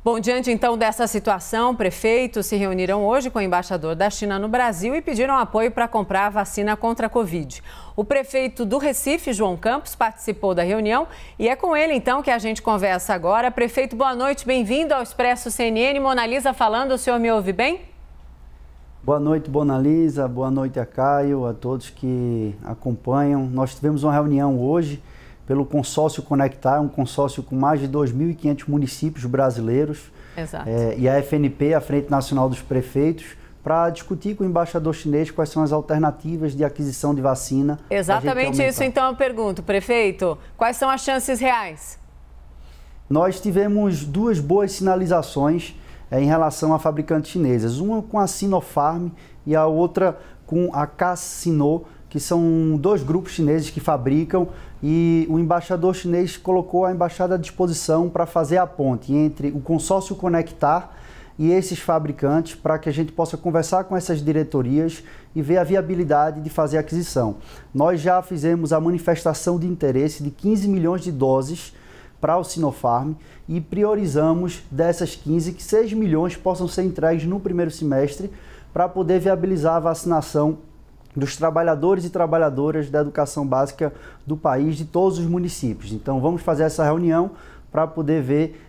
Bom, diante então dessa situação, prefeitos se reuniram hoje com o embaixador da China no Brasil e pediram apoio para comprar a vacina contra a Covid. O prefeito do Recife, João Campos, participou da reunião e é com ele então que a gente conversa agora. Prefeito, boa noite, bem-vindo ao Expresso CNN. Mona Lisa falando, o senhor me ouve bem? Boa noite, Mona Lisa, boa noite a Caio, a todos que acompanham. Nós tivemos uma reunião hoje pelo consórcio Conectar, um consórcio com mais de 2.500 municípios brasileiros. Exato. E a FNP, a Frente Nacional dos Prefeitos, para discutir com o embaixador chinês quais são as alternativas de aquisição de vacina. Exatamente isso, então eu pergunto, prefeito, quais são as chances reais? Nós tivemos duas boas sinalizações em relação a fabricantes chinesas, uma com a Sinopharm e a outra com a CanSino, que são dois grupos chineses que fabricam, e o embaixador chinês colocou a embaixada à disposição para fazer a ponte entre o consórcio Conectar e esses fabricantes, para que a gente possa conversar com essas diretorias e ver a viabilidade de fazer a aquisição. Nós já fizemos a manifestação de interesse de 15 milhões de doses para o Sinopharm e priorizamos dessas 15 que 6 milhões possam ser entregues no primeiro semestre para poder viabilizar a vacinação dos trabalhadores e trabalhadoras da educação básica do país, de todos os municípios. Então vamos fazer essa reunião para poder ver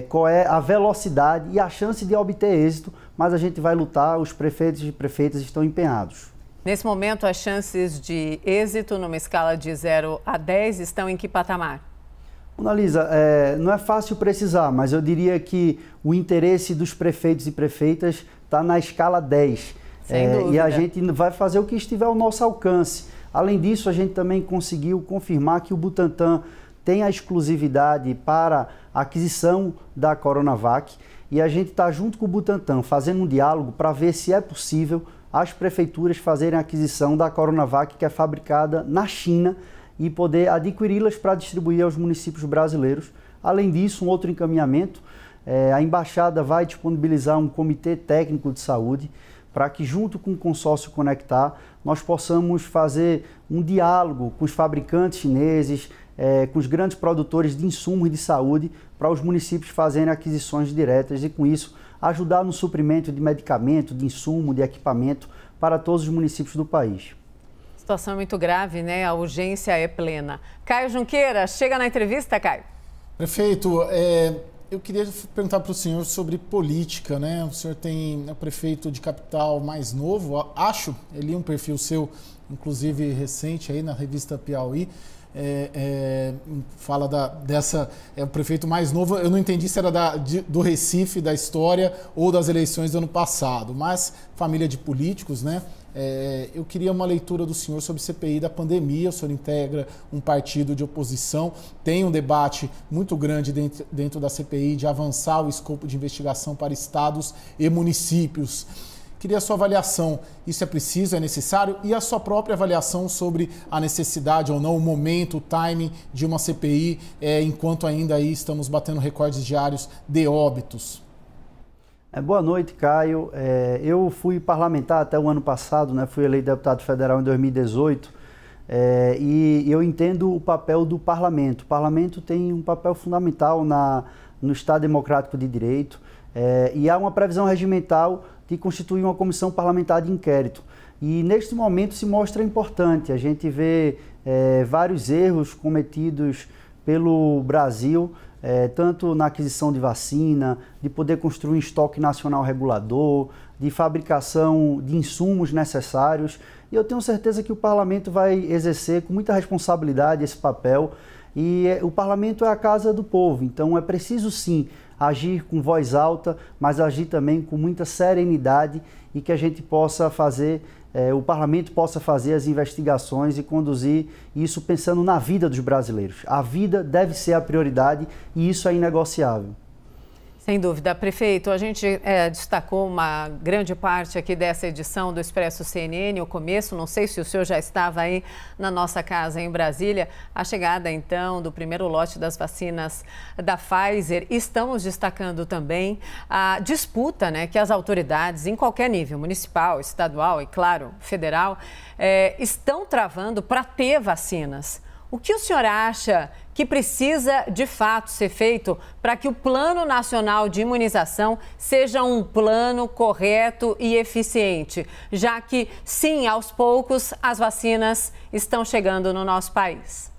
qual é a velocidade e a chance de obter êxito, mas a gente vai lutar, os prefeitos e prefeitas estão empenhados. Nesse momento, as chances de êxito numa escala de 0 a 10 estão em que patamar? Mona Lisa, não é fácil precisar, mas eu diria que o interesse dos prefeitos e prefeitas está na escala 10. Sem dúvida. E a gente vai fazer o que estiver ao nosso alcance. Além disso, a gente também conseguiu confirmar que o Butantan tem a exclusividade para a aquisição da Coronavac e a gente está junto com o Butantan fazendo um diálogo para ver se é possível as prefeituras fazerem a aquisição da Coronavac, que é fabricada na China, e poder adquiri-las para distribuir aos municípios brasileiros. Além disso, um outro encaminhamento, a embaixada vai disponibilizar um comitê técnico de saúde para que, junto com o consórcio Conectar, nós possamos fazer um diálogo com os fabricantes chineses, com os grandes produtores de insumos de saúde, para os municípios fazerem aquisições diretas e, com isso, ajudar no suprimento de medicamento, de insumo, de equipamento para todos os municípios do país. Situação muito grave, né? A urgência é plena. Caio Junqueira, chega na entrevista, Caio. Prefeito, eu queria perguntar para o senhor sobre política, né? O senhor tem o prefeito de capital mais novo, acho, eu li um perfil seu, inclusive recente, aí na revista Piauí, fala o prefeito mais novo, eu não entendi se era do Recife, da história, ou das eleições do ano passado, mas família de políticos, né? Eu queria uma leitura do senhor sobre CPI da pandemia. O senhor integra um partido de oposição, tem um debate muito grande dentro da CPI de avançar o escopo de investigação para estados e municípios. Queria a sua avaliação, isso é preciso, é necessário, e a sua própria avaliação sobre a necessidade ou não, o momento, o timing de uma CPI, enquanto ainda aí estamos batendo recordes diários de óbitos. Boa noite, Caio. Eu fui parlamentar até o ano passado, né? Fui eleito deputado federal em 2018 e eu entendo o papel do parlamento. O parlamento tem um papel fundamental no Estado Democrático de Direito e há uma previsão regimental de constituir uma comissão parlamentar de inquérito. E neste momento se mostra importante. A gente vê vários erros cometidos pelo Brasil, tanto na aquisição de vacina, de poder construir um estoque nacional regulador, de fabricação de insumos necessários. E eu tenho certeza que o parlamento vai exercer com muita responsabilidade esse papel. E o parlamento é a casa do povo, então é preciso sim agir com voz alta, mas agir também com muita serenidade e que a gente possa fazer, o parlamento possa fazer as investigações e conduzir isso pensando na vida dos brasileiros. A vida deve ser a prioridade e isso é inegociável. Sem dúvida. Prefeito, a gente destacou uma grande parte aqui dessa edição do Expresso CNN, o começo, não sei se o senhor já estava aí na nossa casa em Brasília, a chegada então do primeiro lote das vacinas da Pfizer. Estamos destacando também a disputa, né, que as autoridades em qualquer nível, municipal, estadual e, claro, federal, estão travando para ter vacinas. O que o senhor acha que precisa de fato ser feito para que o Plano Nacional de Imunização seja um plano correto e eficiente, já que, sim, aos poucos as vacinas estão chegando no nosso país?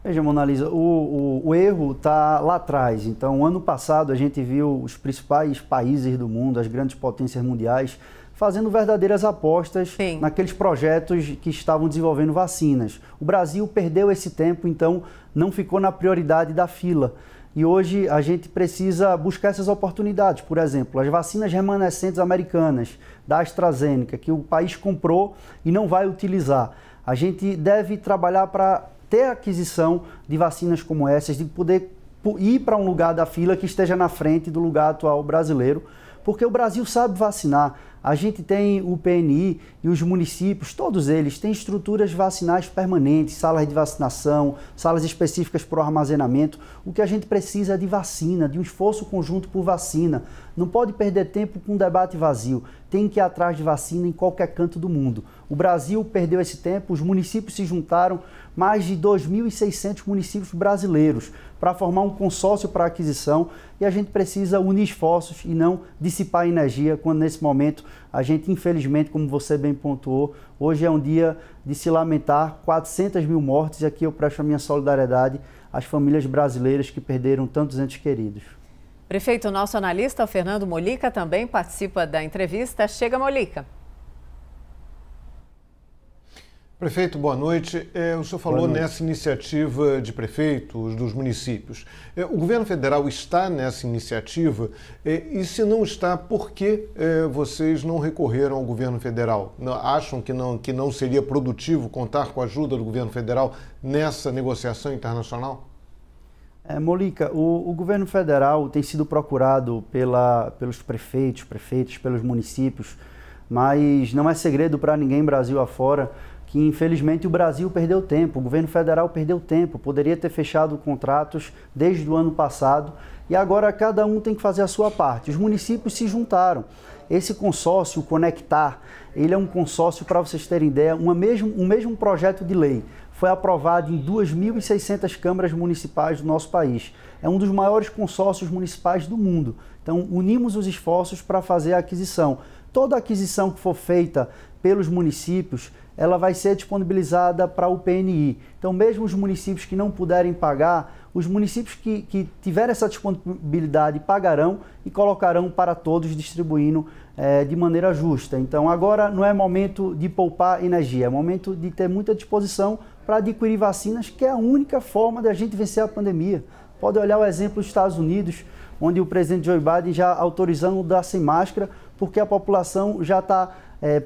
Veja, Mona Lisa, o erro está lá atrás. Então, ano passado a gente viu os principais países do mundo, as grandes potências mundiais, fazendo verdadeiras apostas naqueles projetos que estavam desenvolvendo vacinas. O Brasil perdeu esse tempo, então não ficou na prioridade da fila. E hoje a gente precisa buscar essas oportunidades. Por exemplo, as vacinas remanescentes americanas, da AstraZeneca, que o país comprou e não vai utilizar. A gente deve trabalhar para ter a aquisição de vacinas como essas, de poder ir para um lugar da fila que esteja na frente do lugar atual brasileiro, porque o Brasil sabe vacinar. A gente tem o PNI e os municípios, todos eles têm estruturas vacinais permanentes, salas de vacinação, salas específicas para o armazenamento. O que a gente precisa é de vacina, de um esforço conjunto por vacina. Não pode perder tempo com um debate vazio. Tem que ir atrás de vacina em qualquer canto do mundo. O Brasil perdeu esse tempo, os municípios se juntaram, mais de 2.600 municípios brasileiros, para formar um consórcio para aquisição, e a gente precisa unir esforços e não dissipar energia, quando nesse momento a gente, infelizmente, como você bem pontuou, hoje é um dia de se lamentar, 400 mil mortes, e aqui eu presto a minha solidariedade às famílias brasileiras que perderam tantos entes queridos. Prefeito, o nosso analista, o Fernando Molica, também participa da entrevista. Chega, Molica. Prefeito, boa noite. O senhor falou nessa iniciativa de prefeitos dos municípios. O governo federal está nessa iniciativa e, se não está, por que vocês não recorreram ao governo federal? Acham que não seria produtivo contar com a ajuda do governo federal nessa negociação internacional? Molica, o governo federal tem sido procurado pelos prefeitos, pelos municípios, mas não é segredo para ninguém Brasil afora que, infelizmente, o Brasil perdeu tempo, o governo federal perdeu tempo, poderia ter fechado contratos desde o ano passado e agora cada um tem que fazer a sua parte. Os municípios se juntaram. Esse consórcio, o Conectar, ele é um consórcio, para vocês terem ideia, um mesmo projeto de lei. Foi aprovado em 2.600 câmaras municipais do nosso país. É um dos maiores consórcios municipais do mundo. Então, unimos os esforços para fazer a aquisição. Toda aquisição que for feita pelos municípios, ela vai ser disponibilizada para o PNI. Então, mesmo os municípios que não puderem pagar, os municípios que tiverem essa disponibilidade pagarão e colocarão para todos, distribuindo de maneira justa. Então, agora não é momento de poupar energia, é momento de ter muita disposição para adquirir vacinas, que é a única forma da gente vencer a pandemia. Pode olhar o exemplo dos Estados Unidos, onde o presidente Joe Biden já autorizando dar sem máscara, porque a população já está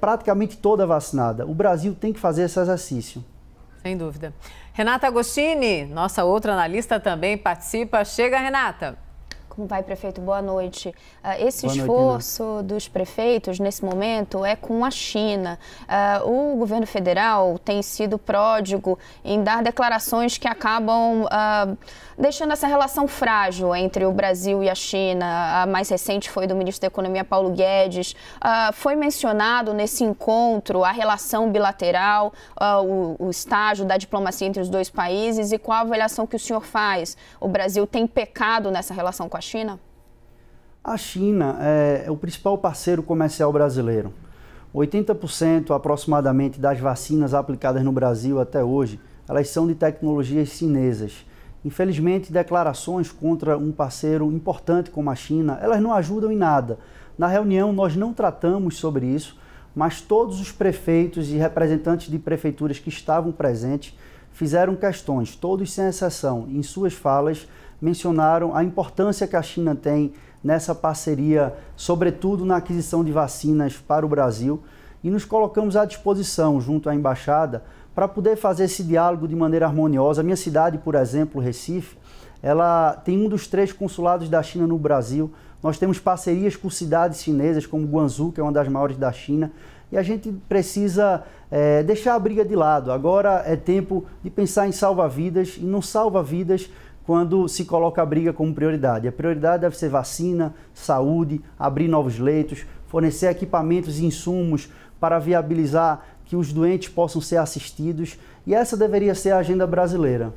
praticamente toda vacinada. O Brasil tem que fazer esse exercício. Sem dúvida. Renata Agostini, nossa outra analista, também participa. Chega, Renata. Como vai, prefeito? Boa noite. Esse esforço dos prefeitos, nesse momento, é com a China. O governo federal tem sido pródigo em dar declarações que acabam deixando essa relação frágil entre o Brasil e a China. A mais recente foi do ministro da Economia, Paulo Guedes. Foi mencionado nesse encontro a relação bilateral, o estágio da diplomacia entre os dois países, e qual a avaliação que o senhor faz? O Brasil tem pecado nessa relação com a China? A China é o principal parceiro comercial brasileiro. 80% aproximadamente das vacinas aplicadas no Brasil até hoje, elas são de tecnologias chinesas. Infelizmente, declarações contra um parceiro importante como a China, elas não ajudam em nada. Na reunião, nós não tratamos sobre isso, mas todos os prefeitos e representantes de prefeituras que estavam presentes fizeram questões, todos sem exceção, em suas falas, mencionaram a importância que a China tem nessa parceria, sobretudo na aquisição de vacinas para o Brasil, e nos colocamos à disposição, junto à embaixada, para poder fazer esse diálogo de maneira harmoniosa. A minha cidade, por exemplo, Recife, ela tem um dos 3 consulados da China no Brasil. Nós temos parcerias com cidades chinesas, como Guangzhou, que é uma das maiores da China, e a gente precisa deixar a briga de lado. Agora é tempo de pensar em salva-vidas, e não salva vidas quando se coloca a briga como prioridade. A prioridade deve ser vacina, saúde, abrir novos leitos, fornecer equipamentos e insumos para viabilizar que os doentes possam ser assistidos, e essa deveria ser a agenda brasileira.